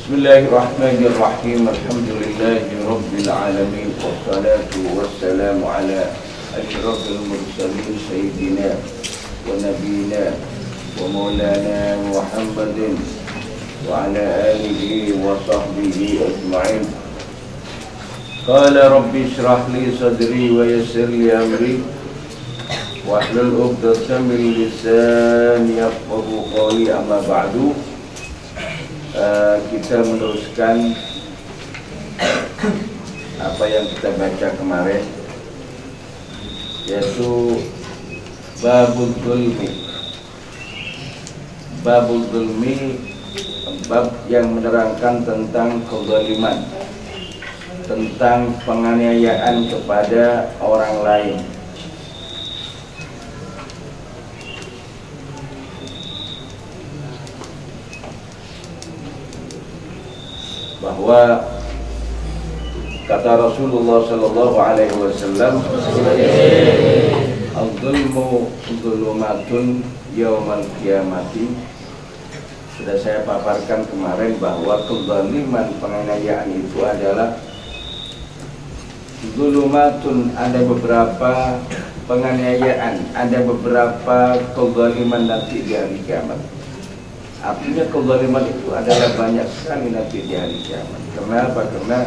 Bismillahirrahmanirrahim. Alhamdulillahi rabbil alamin. Wassalatu wassalamu ala asyrafil mursalin sayyidina wa nabiyina wa maulana Muhammadin wa ala alihi wa sahbihi ajma'in. Qala rabbi shrah li sadri wa yassir li amri wahlul 'uqdatam min lisani yafqahu qawli, amma ba'du. Kita meneruskan apa yang kita baca kemarin, yaitu babul zulmi. Babul zulmi, bab yang menerangkan tentang kezaliman, tentang penganiayaan kepada orang lain. Bahwa kata Rasulullah sallallahu alaihi wasallam, "Al-zulmu zulumatun yaumal qiyamati." Sudah saya paparkan kemarin bahwa kezaliman, penganiayaan itu adalah zulumatun, ada beberapa penganiayaan, ada beberapa kezaliman nanti di hari kiamat. Artinya kezaliman itu adalah banyak sekali nanti di hari kiamat. Kenapa? Karena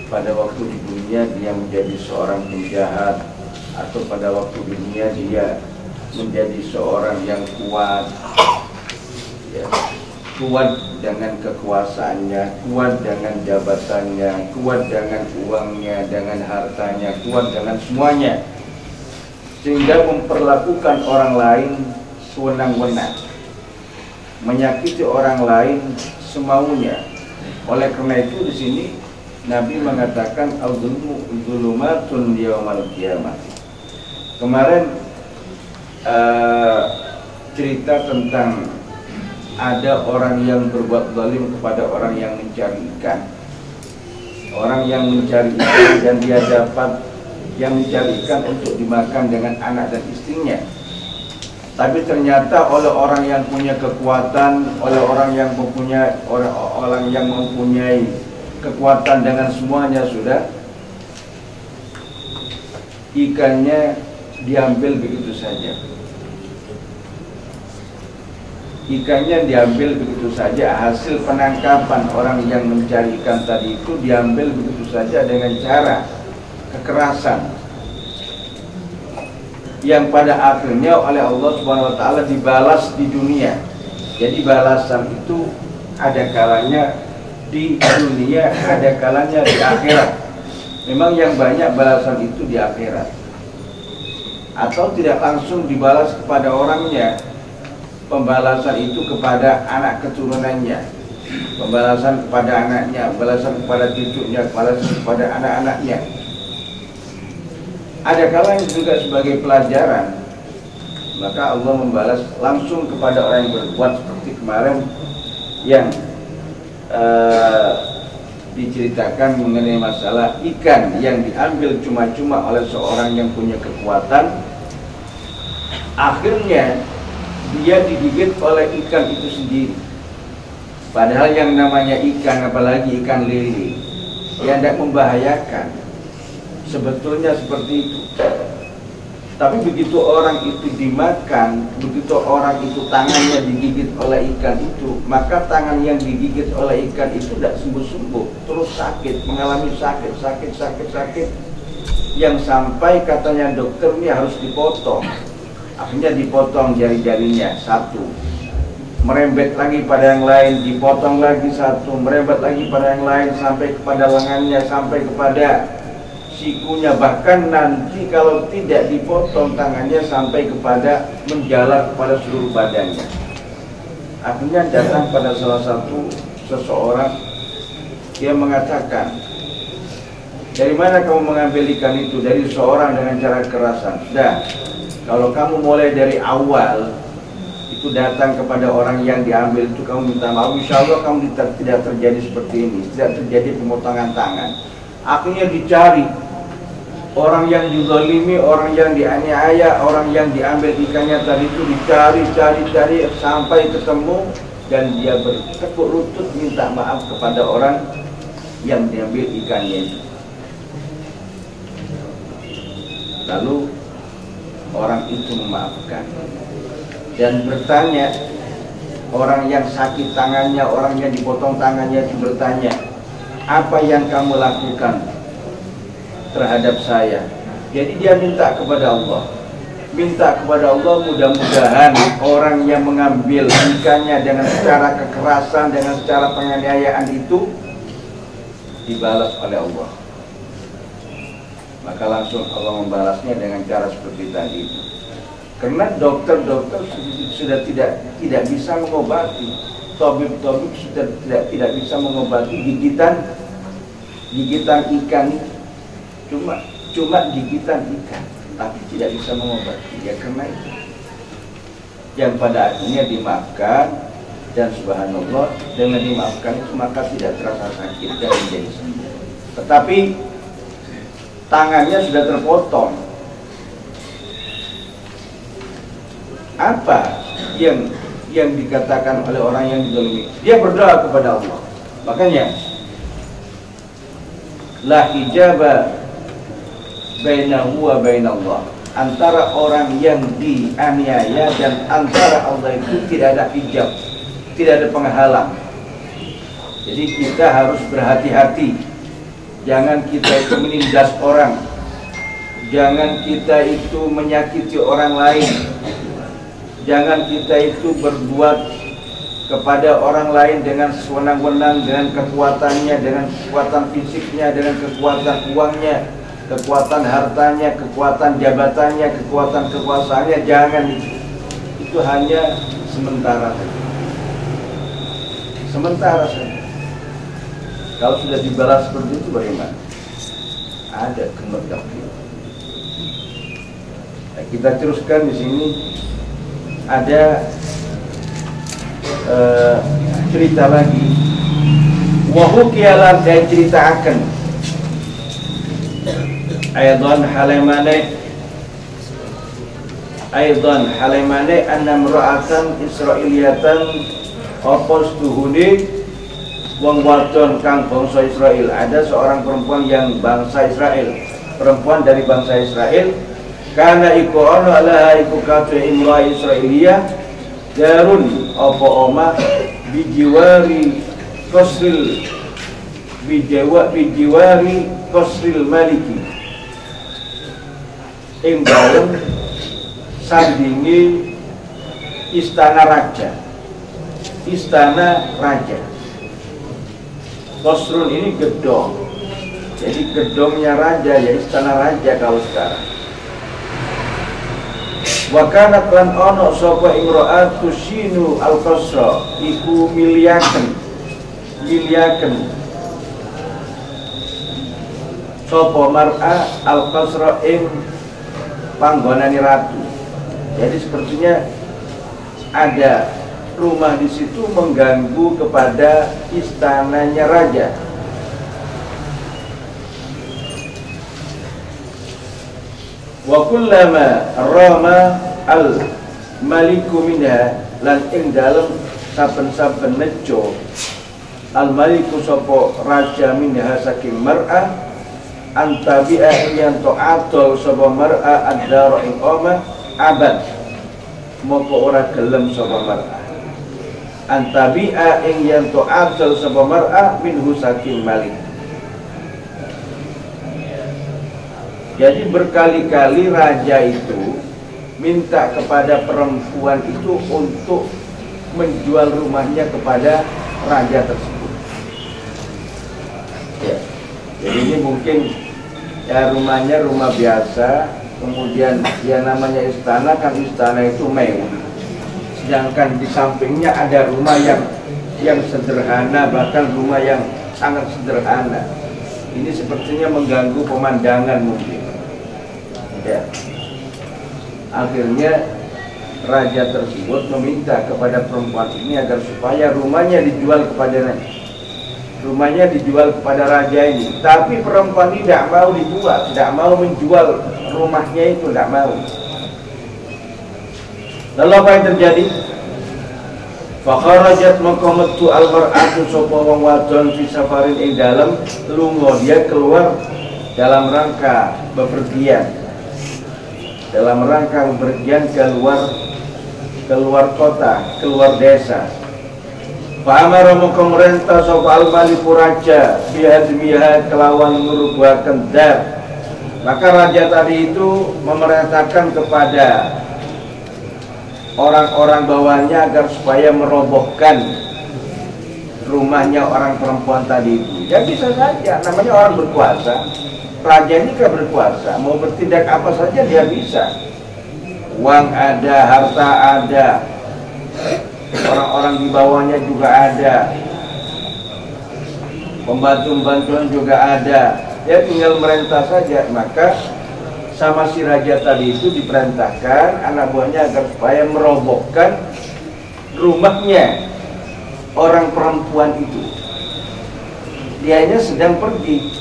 pada waktu di dunia dia menjadi seorang penjahat, atau pada waktu di dunia dia menjadi seorang yang kuat, ya, kuat dengan kekuasaannya, kuat dengan jabatannya, kuat dengan uangnya, dengan hartanya, kuat dengan semuanya, sehingga memperlakukan orang lain sewenang-wenang, menyakiti orang lain semaunya. Oleh karena itu di sini Nabi mengatakan al-zulmu zulumatun yaumal qiyamah. Kemarin cerita tentang ada orang yang berbuat zalim kepada orang yang mencari ikan. Orang yang mencari ikan dan dia dapat yang mencari ikan untuk dimakan dengan anak dan istrinya. Tapi ternyata oleh orang yang punya kekuatan, oleh orang yang mempunyai kekuatan dengan semuanya sudah, ikannya diambil begitu saja. Ikannya diambil begitu saja, hasil penangkapan orang yang mencari ikan tadi itu diambil begitu saja dengan cara kekerasan, yang pada akhirnya oleh Allah Subhanahu wa taala dibalas di dunia. Jadi balasan itu ada kalanya di dunia, ada kalanya di akhirat. Memang yang banyak balasan itu di akhirat, atau tidak langsung dibalas kepada orangnya. Pembalasan itu kepada anak keturunannya, pembalasan kepada anaknya, pembalasan kepada cucunya, pembalasan kepada anak-anaknya. Ada kalanya juga sebagai pelajaran, maka Allah membalas langsung kepada orang yang berbuat, seperti kemarin yang diceritakan mengenai masalah ikan yang diambil cuma-cuma oleh seorang yang punya kekuatan. Akhirnya dia digigit oleh ikan itu sendiri. Padahal yang namanya ikan, apalagi ikan lele, yang tidak membahayakan, sebetulnya seperti itu. Tapi begitu orang itu dimakan, begitu orang itu tangannya digigit oleh ikan itu, maka tangan yang digigit oleh ikan itu tidak sembuh-sembuh, terus sakit, mengalami sakit, yang sampai katanya dokter ini harus dipotong. Akhirnya dipotong jari-jarinya satu, merembet lagi pada yang lain, dipotong lagi satu, merembet lagi pada yang lain, sampai kepada lengannya, sampai kepada sikunya, bahkan nanti kalau tidak dipotong tangannya sampai kepada menjalar kepada seluruh badannya. Akhirnya datang pada salah satu seseorang, dia mengatakan, "Dari mana kamu mengambil ikan itu?" "Dari seorang dengan cara kekerasan." "Sudah, kalau kamu mulai dari awal itu datang kepada orang yang diambil itu, kamu minta maaf, insya Allah kamu tidak terjadi seperti ini, tidak terjadi pemotongan tangan." Akhirnya dicari orang yang dizalimi, orang yang dianiaya, orang yang diambil ikannya tadi itu, dicari sampai ketemu. dan dia bertekuk lutut minta maaf kepada orang yang diambil ikannya itu. Lalu orang itu memaafkan dan bertanya, orang yang sakit tangannya, orang yang dipotong tangannya itu bertanya, apa yang kamu lakukan terhadap saya? Jadi dia minta kepada Allah, mudah-mudahan orang yang mengambil ikannya dengan secara kekerasan, dengan secara penganiayaan itu dibalas oleh Allah. Maka langsung Allah membalasnya dengan cara seperti tadi itu. Karena dokter-dokter sudah tidak bisa mengobati, tabib-tabib sudah tidak bisa mengobati gigitan ikan, cuma gigitan ikan, tapi tidak bisa mengobati. Ya karena itu yang pada akhirnya dimaafkan, dan subhanallah dengan dimaafkan itu maka tidak terasa sakit dan menjadi sembuh. Tetapi tangannya sudah terpotong. Apa yang dikatakan oleh orang yang dizalimi? Dia berdoa kepada Allah. Makanya la hijaba bainahu wa bainallah, antara orang yang dianiaya dan antara Allah itu tidak ada hijab, tidak ada penghalang. Jadi kita harus berhati-hati. Jangan kita itu menindas orang, jangan kita itu menyakiti orang lain, jangan kita itu berbuat kepada orang lain dengan sewenang-wenang, dengan kekuatannya, dengan kekuatan fisiknya, dengan kekuatan uangnya, kekuatan hartanya, kekuatan jabatannya, kekuatan kekuasaannya. Jangan itu hanya sementara saja. Sementara saja. Kalau sudah dibalas seperti itu bagaimana? Ada kemerdekaan. Nah, kita teruskan di sini ada cerita lagi. Wahukialan saya ceritakan. Aidan halimane anna imra'atan Israiliyatan opos tuhuni wong wadon kang bangsa Israel. Ada seorang perempuan yang bangsa Israel, perempuan dari bangsa Israel. Karena iku ono alaha iku kate imra Israiliyah darun apa oma bijiwari kosril maliki ing dalem sandingi istana raja. Kosrun ini gedong, jadi gedongnya raja, ya istana raja kalau sekarang. Wakanat lan ono sapa imro'atu sinu al-qasra iku miliaken sapa mar'a al-qasra ing panggonane ratu. Jadi sepertinya ada rumah di situ mengganggu kepada istananya raja. Wa kullama rama al maliku minha, lan ing dalem saben-saben nejo al maliku sapa raja minha saking mar'ah antabi'a yang ta'atol sapa mar'ah ad-dara ing omah abad moko ora gelem sapa mar'ah antabi'a ing yang ta'atol sapa mar'ah minhu saking malik. Jadi berkali-kali raja itu minta kepada perempuan itu untuk menjual rumahnya kepada raja tersebut. Ya. Jadi ini mungkin ya rumahnya rumah biasa, kemudian ya namanya istana, kan istana itu mewah. Sedangkan di sampingnya ada rumah yang sederhana, bahkan rumah yang sangat sederhana. Ini sepertinya mengganggu pemandangan mungkin. Ya. Akhirnya raja tersebut meminta kepada perempuan ini agar supaya rumahnya dijual kepada raja ini. Tapi perempuan ini tidak mau dijual, tidak mau menjual rumahnya itu, tidak mau. Lalu apa yang terjadi? Fakharajat maqamatu al-mar'atu sapa wong wadon fi safarin ing dalem lunga, dia keluar dalam rangka bepergian. Dalam rangka bepergian keluar kota, keluar desa. Fa'amara maka merintah sapa al-maliku raja bihadmiha kelawan ngurubaken dar. Maka raja tadi itu memerintahkan kepada orang-orang bawahnya agar supaya merobohkan rumahnya orang perempuan tadi itu. Ya bisa saja, namanya orang berkuasa. Raja ini kan berkuasa, mau bertindak apa saja dia bisa. Uang ada, harta ada, orang-orang di bawahnya juga ada, pembantu-pembantuan juga ada. Ya tinggal merintah saja. Maka sama si raja tadi itu diperintahkan anak buahnya agar supaya merobohkan rumahnya orang perempuan itu. Dianya sedang pergi.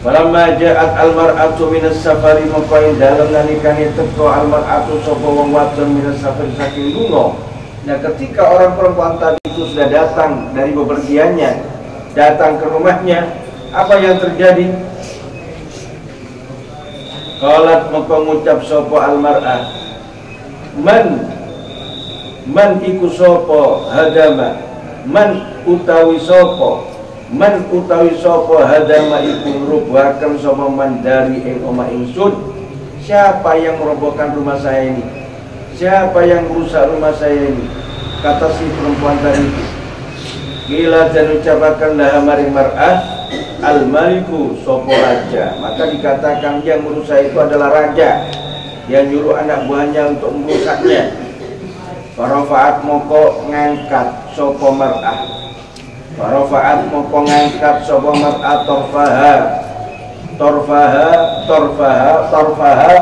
Falamma ja'at al-mar'atu minas safari maqain dalam nalikane teko al-mar'atu sapa wong wadon minas safari saking lunga. Nah, ketika orang perempuan tadi itu sudah datang dari bepergiannya, datang ke rumahnya, apa yang terjadi? Qalat maka ngucap sapa al-mar'ah, man iku sapa hadama, man utawi sapa hadama iku ngrubahaken sapa man dari ing omah ingsun. Siapa yang merobohkan rumah saya ini? Siapa yang merusak rumah saya ini? Kata si perempuan tadi itu. Gila dan ucapakan laha maring mar'ah al-maliku sopo raja. Maka dikatakan yang merusak itu adalah raja yang nyuruh anak buahnya untuk merusaknya. Farafaat moko ngangkat sopo mar'ah, farafaat moko ngangkat sopo mar'ah torfaha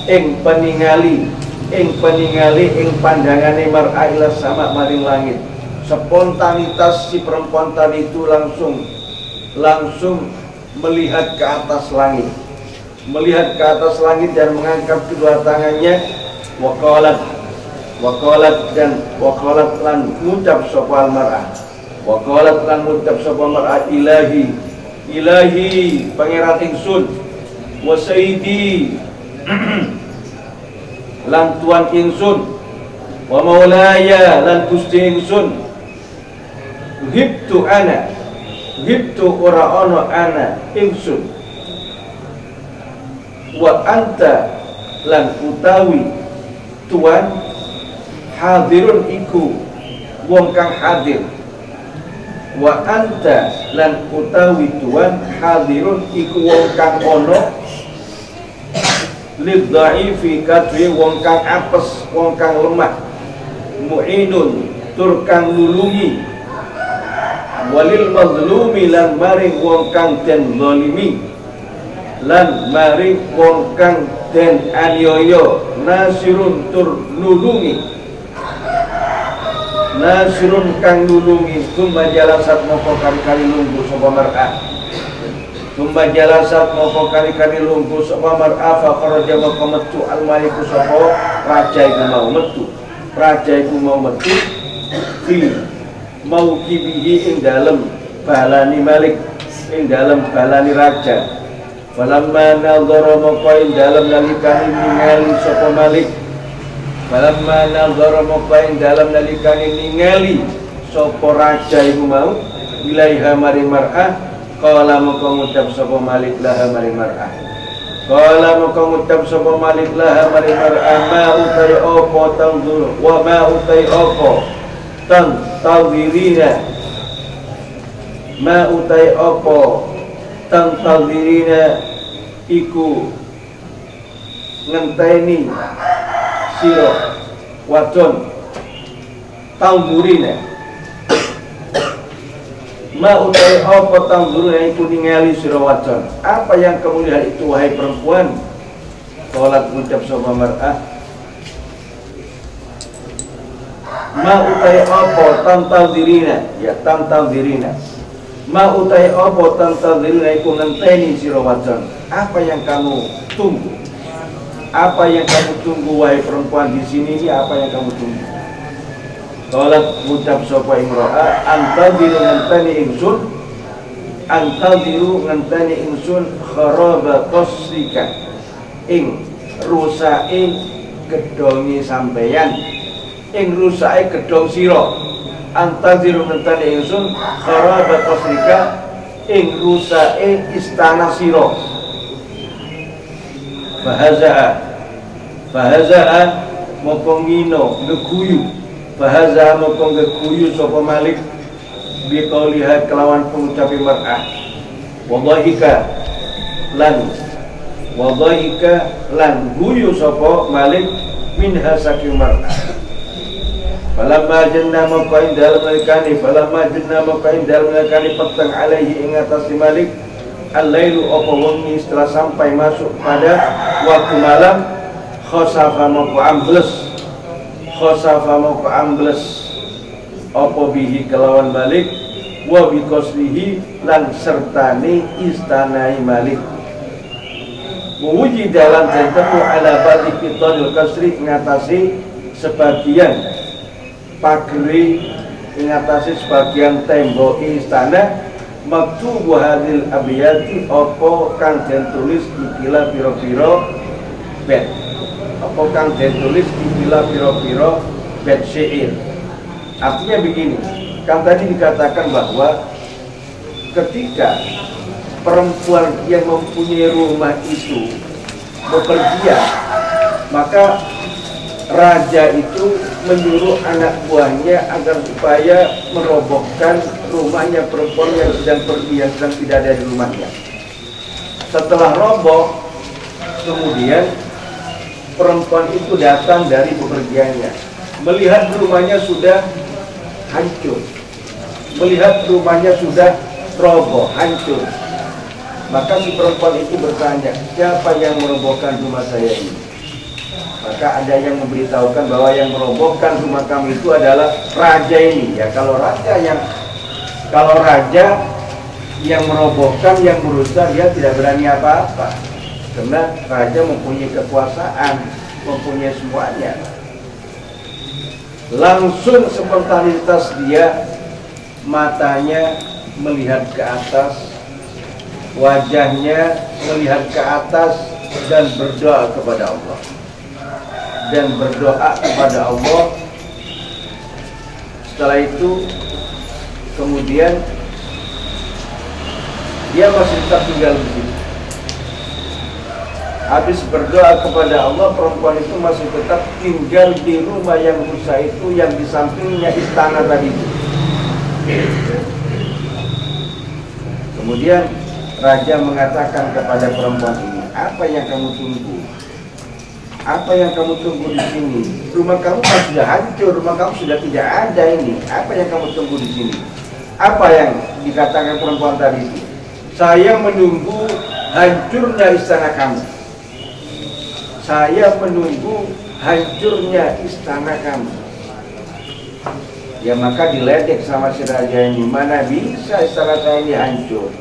ing peningali ing pandangane mar'ah ila sama maring langit. Spontanitas si perempuan tadi itu langsung melihat ke atas langit, dan mengangkat kedua tangannya. Waqalat lan ngucap sapa al-mar'ah, waqalat lan ngucap sapa mar'ah, ilahi pangeran ingsun, wa sayyidi lan tuan ingsun, wa maulaya lan gusti ingsun. Hibtu ora ono ana ingsun, wa anta lan utawi tuan hadirun iku wong kang hadir, wa anta lan utawi tuan hadirun iku wong kang ono, lidhaifi kadwe wong kang apes, wong kang lemah, mu'inun tur kang nulungi, walil mazlumi lan maring wong kang den zalimi, lan maring wong kang den aniaya, nasirun tur nulungi, nasirun kang nulungi. Summa jalasat moko kali-kali lungguh sapa mar'ah, summa jalasat moko kali-kali lungguh sapa mar'ah. Fa kharaja moko metu al-maliku sapa raja iku mau metu fi mau kibihi ing dalem balani malik, ing dalem balani raja. Falamma nazara moko ing dalem nalikane ningali sapa malik, falamma nazara moko ing dalem nalikane ningali sapa raja iku mau ilaiha maring mar'ah. Qala moko ngucap sapa malik laha maring mar'ah, qala moko ngucap sapa malik laha maring mar'ah, ma utai apa tanzur wa ma utai apa tantazirina, ma utai apa tantazirina iku ngenteni sira wadon, tanzurina ma utai apa tanzurina iku ningali sira wadon. Apa yang kamu lihat itu wahai perempuan? Qalat ngucap sapa mar'ah, ma utai apa tantazirina, ya tantazirina, ma utai apa tantazirina iku ngenteni sira wadon. Apa yang kamu tunggu? Apa yang kamu tunggu wahai perempuan di sini ini? Apa yang kamu tunggu? Qalat ngucap sapa imro'ah, antadiru ngenteni ingsun, antadiru ngenteni ingsun kharaba qasrika, ing rusake gedongi sampeyan, ing rusake gedong sira. Antadiru ngenteni ingsun kharaba qasrika, ing rusake istana sira. Fahaza'a moko ngino ngeguyu, fahaza'a moko ngeguyu sapa Malik biqauliha kelawan pengucapi mar'ah, wadhahika lan guyu sapa Malik minha saking mar'ah. Falamma janna moko indal melikani petang alaihi ing atas Malik al-lailu apa wengi setelah sampai masuk pada waktu malam, khosafa moko ambles apa bihi kelawan Malik wa biqasrihi lan sertane istanai Malik. Muwuji dalam tentemu ala badi pitodil kasri ngatasi sebagian pagri, ngatasi sebagian tembok istana. Maktubu hadil abiyati opo kang den tulis ikilah piro-piro bed, opo kang den tulis ikilah piro-piro bed syair. Artinya begini, kan tadi dikatakan bahwa ketika perempuan yang mempunyai rumah itu bepergian, maka raja itu menyuruh anak buahnya agar supaya merobohkan rumahnya perempuan yang sedang pergi, yang sedang tidak ada di rumahnya. Setelah roboh, kemudian perempuan itu datang dari bepergiannya, melihat rumahnya sudah hancur, melihat rumahnya sudah roboh, hancur. Maka si perempuan itu bertanya, siapa yang merobohkan rumah saya ini? Maka ada yang memberitahukan bahwa yang merobohkan rumah kami itu adalah raja ini. Ya, kalau raja yang merobohkan, yang merusak, dia tidak berani apa-apa, karena raja mempunyai kekuasaan, mempunyai semuanya. Langsung spontanitas dia, matanya melihat ke atas, wajahnya melihat ke atas dan berdoa kepada Allah. Setelah itu kemudian dia masih tetap tinggal di sini. Habis berdoa kepada Allah, perempuan itu masih tetap tinggal di rumah yang rusak itu, yang di sampingnya istana tadi itu. Kemudian raja mengatakan kepada perempuan ini, apa yang kamu tunggu? Apa yang kamu tunggu di sini? Rumah kamu kan sudah hancur, rumah kamu sudah tidak ada ini. Apa yang kamu tunggu di sini? Apa yang dikatakan perempuan tadi itu? Saya menunggu hancurnya istana kamu. Saya menunggu hancurnya istana kamu. Ya, maka diledek sama si raja ini, mana bisa istana saya ini hancur?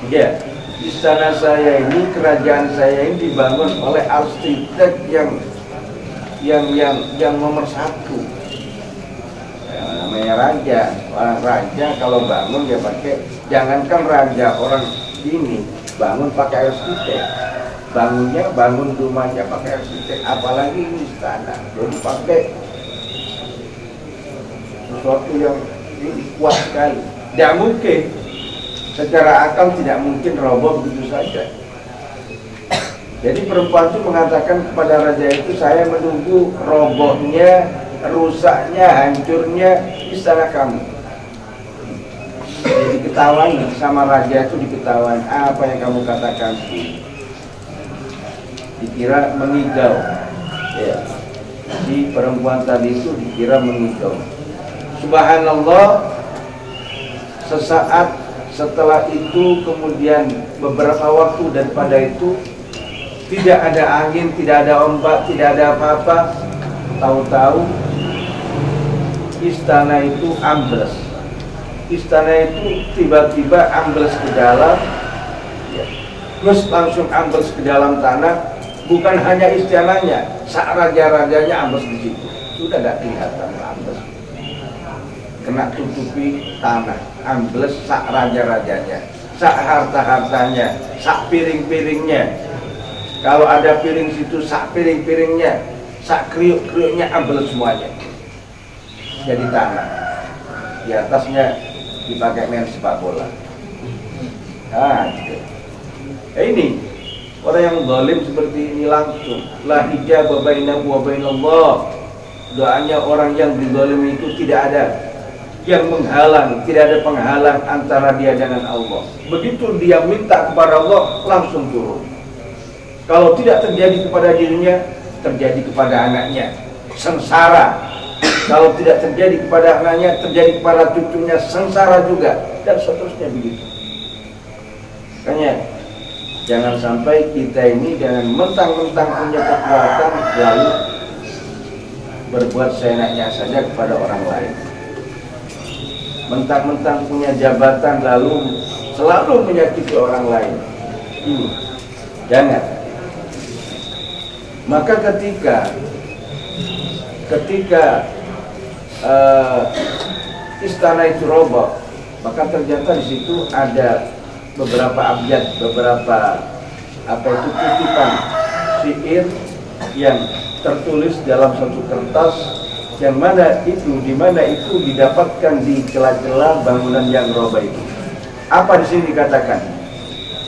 Ya, istana saya ini, kerajaan saya ini dibangun oleh arsitek yang nomor satu. Ya, namanya raja. Orang raja kalau bangun dia pakai, jangankan raja, orang ini bangun pakai arsitek. Bangun rumahnya pakai arsitek, apalagi ini istana. Jadi pakai sesuatu yang ini kuat sekali. Tidak mungkin. Secara akal tidak mungkin roboh begitu saja. Jadi perempuan itu mengatakan kepada raja itu, saya menunggu robohnya, rusaknya, hancurnya istana kamu. Jadi diketawain sama raja itu, diketawain, apa yang kamu katakan? Dikira mengigau. Ya. Di perempuan tadi itu dikira mengigau. Subhanallah, sesaat setelah itu kemudian beberapa waktu daripada itu tidak ada angin, tidak ada ombak, tidak ada apa-apa. Tahu-tahu istana itu ambles. Istana itu tiba-tiba ambles ke dalam, ya. Terus langsung ambles ke dalam tanah bukan hanya istiananya, sak raja-rajanya ambles di situ. Sudah gak kelihatan ambles. Kena tutupi tanah, ambles sak raja-rajanya, sak harta-hartanya, sak piring-piringnya. Kalau ada piring situ, sak piring-piringnya, sak kriuk-kriuknya ambles semuanya. Jadi tanah. Di atasnya dipakai main sepak bola. Nah, gitu. Ini orang yang zalim seperti ini langsung la hijab bainahu wa bainallah. Doanya orang yang dizalimi itu tidak ada yang menghalang, tidak ada penghalang antara dia dengan Allah. Begitu dia minta kepada Allah, langsung turun. Kalau tidak terjadi kepada dirinya, terjadi kepada anaknya, sengsara. Kalau tidak terjadi kepada anaknya, terjadi kepada cucunya, sengsara juga, dan seterusnya begitu. Makanya jangan sampai kita ini dengan mentang-mentang punya kekuatan lalu berbuat seenaknya saja kepada orang lain. Mentang-mentang punya jabatan lalu selalu menyakiti orang lain. Jangan. Maka ketika istana itu roboh, maka ternyata di situ ada beberapa abjad, beberapa kutipan syair yang tertulis dalam satu kertas, yang mana itu, di mana itu didapatkan di celah-celah bangunan yang roboh itu. Apa di sini dikatakan?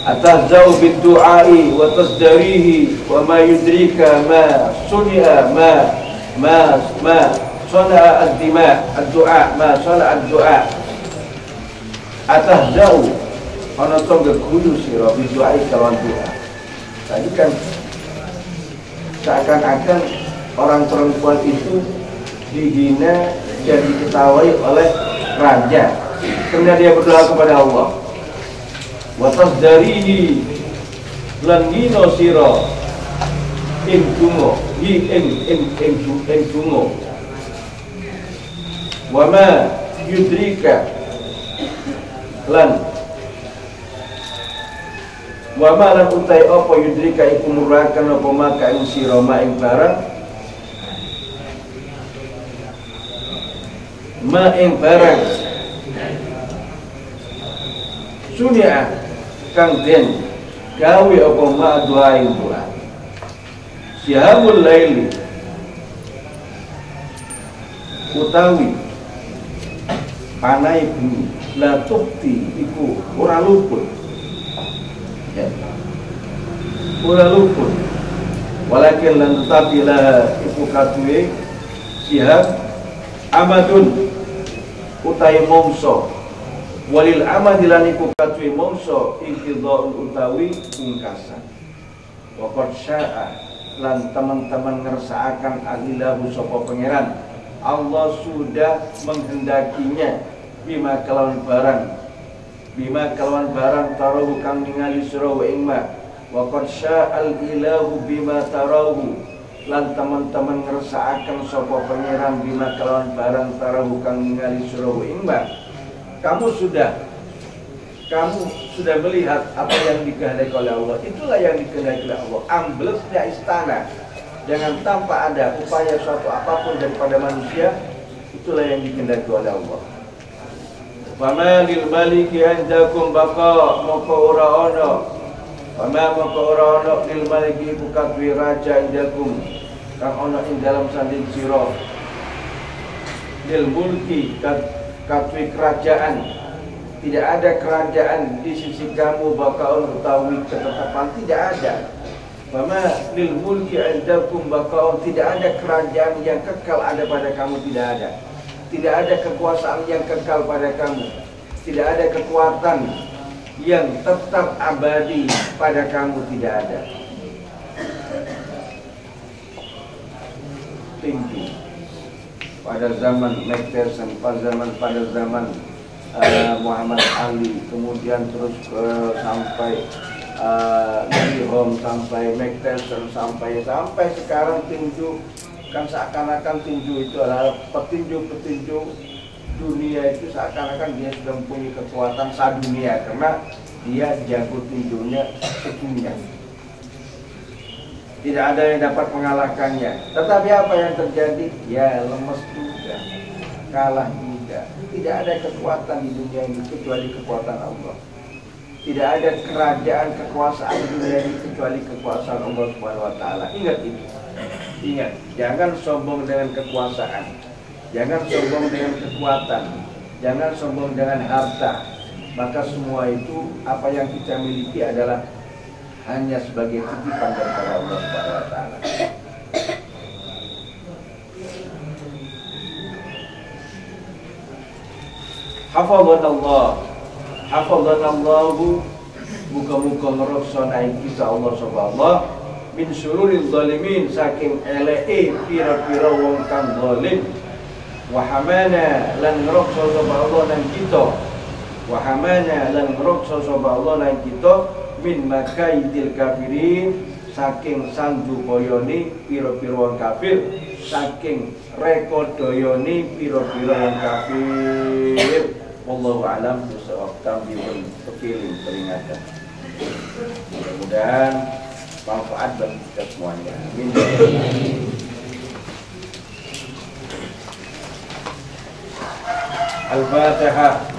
Atazau bid-du'ai wa tasdarihi wa ma yudrika ma sunia ma sana'a ad-dima ad-du'a ma sana'a ad-du'a. Atazau ana tongga kudu sira bid-du'ai kalawan doa. Tadi kan seakan-akan orang perempuan itu dihina dan diketawai oleh raja karena dia berdoa kepada Allah. Wa tasdarihi lan ngino sira ing dungo ing dungo wa ma yudrika lan wa ma lan utai apa yudrika iku murakan apa maka ing sira ma ing barang ma ing barang sunia kang den gawe apa ma doa ing doa sihamul laili utawi panai bumi la tukti iku ora luput ya ora luput walakin lan tetapi la iku katue sihab amadun utai mongso walil amadilan iku katue mongso intidhaul utawi pungkasan wa qad syaa lan teman-teman ngersaakan alilahu sapa pangeran Allah sudah menghendakinya bima kelawan barang tarahu kang ningali sira wa ingma wa qad sya'al ilahu bima tarahu lan teman-teman ngersaaken sapa pangeran bima kelawan barang tarahu kang ningali sira wa ingma. Kamu sudah melihat apa yang dikehendaki oleh Allah. Itulah yang dikehendaki oleh Allah. Amblesnya istana dengan tanpa ada upaya suatu apapun daripada manusia, itulah yang dikehendaki oleh Allah. Fama lil maliki andakum baqa maka ora ana. Fama maka ora ana lil maliki buka raja indakum kang ana ing dalam sanding sira. Lil mulki katwi kerajaan. Tidak ada kerajaan di sisi kamu bakaun utawi ketetapan, tidak ada. Fama lil mulki indakum bakaun, tidak ada kerajaan yang kekal ada pada kamu, tidak ada. Tidak ada kekuasaan yang kekal pada kamu. Tidak ada kekuatan yang tetap abadi pada kamu, tidak ada. Tinggi pada zaman Macpherson, pada zaman Muhammad Ali, kemudian terus sampai Lee Hong, sampai Macpherson, sampai sekarang tinju. Kan seakan-akan tinju itu adalah petinju-petinju dunia, itu seakan-akan dia sudah mempunyai kekuatan sadunia karena dia jago tinjunya sedunia. tidak ada yang dapat mengalahkannya. Tetapi apa yang terjadi? Ya lemes juga, kalah juga. Tidak ada kekuatan di dunia ini kecuali kekuatan Allah. Tidak ada kerajaan kekuasaan di dunia ini kecuali kekuasaan Allah Subhanahu wa taala. Ingat itu. Ingat, jangan sombong dengan kekuasaan. Jangan sombong dengan kekuatan. Jangan sombong dengan harta. Maka semua itu apa yang kita miliki adalah hanya sebagai titipan daripada Allah Subhanahu wa taala. Hafazanallah. Hafazanallahu, muka-muka ngeroksonai kita Allah subhanahu min syururil zalimin, saking eleke pira-pira wong kang zalim. Wa hamana lan ngrokso sapa Allah nang kita. Wa hamana lan ngrokso sapa Allah nang kita min makaidil kafirin, saking sanjupayane pira-pira wong kafir, saking rekodayane pira-pira wong kafir. Wallahu a'lam bishawab. Tambihun, kepilih peringatan. Mudah-mudahan manfaat bagi kita semuanya. Amin. Al-Fatihah.